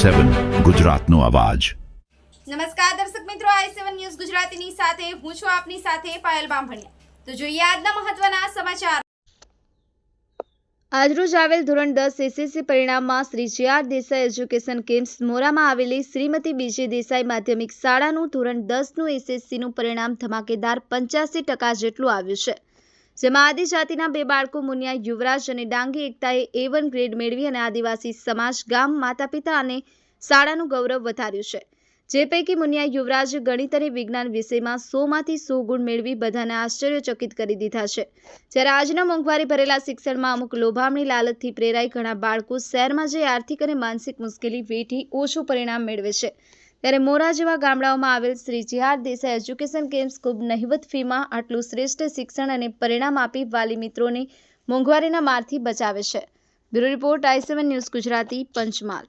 i7 ગુજરાતનો અવાજ। નમસ્કાર દર્શક મિત્રો, i7 ન્યૂઝ ગુજરાતીની સાથે હું છું આપની સાથે પાયલ બામભણિયા। તો જોઈએ આજના મહત્વના સમાચાર। આજરોજ આવેલ ધોરણ 10 એસએસસી પરિણામમાં શ્રી જે.આર. દેસાઈ એજ્યુકેશન કેમ્પ્સ મોરામાં આવેલી શ્રીમતી બીજે દેસાઈ માધ્યમિક શાળાનું ધોરણ 10નું એસએસસીનું પરિણામ ધમાકેદાર 85% જેટલું આવ્યું છે, જેમાં આદિજાતિના 2 બાળકો મુનિયા યુવરાજ અને ડાંગી એકતાએ A1 ગ્રેડ મેળવી અને આદિવાસી સમાજ, ગામ, માતા-પિતા અને શાળાનું ગૌરવ વધાર્યું છે। જે પૈકી મુનિયા યુવરાજે ગણિત અને વિજ્ઞાન વિષયમાં 100માંથી 100 ગુણ મેળવી બધાને આશ્ચર્યચકિત કરી દીધા છે। જ્યારે આજના મોંઘવારી ભરેલા શિક્ષણમાં અમુક લોભામણી લાલચથી પ્રેરાઈ ઘણા બાળકો શહેરમાં જઈ આર્થિક અને માનસિક મુશ્કેલી વેઠી ઓછું પરિણામ મેળવે છે, ત્યારે મોરા જેવા ગામડાઓમાં આવેલ શ્રી જે.આર. દેસાઈ એજ્યુકેશન કેમ્પ્સ ખૂબ નહિવત ફીમાં આટલું શ્રેષ્ઠ શિક્ષણ અને પરિણામ આપી વાલી મિત્રોને મોંઘવારીના મારથી બચાવે છે। Bureau report i7 news Gujarati, Panchmahal.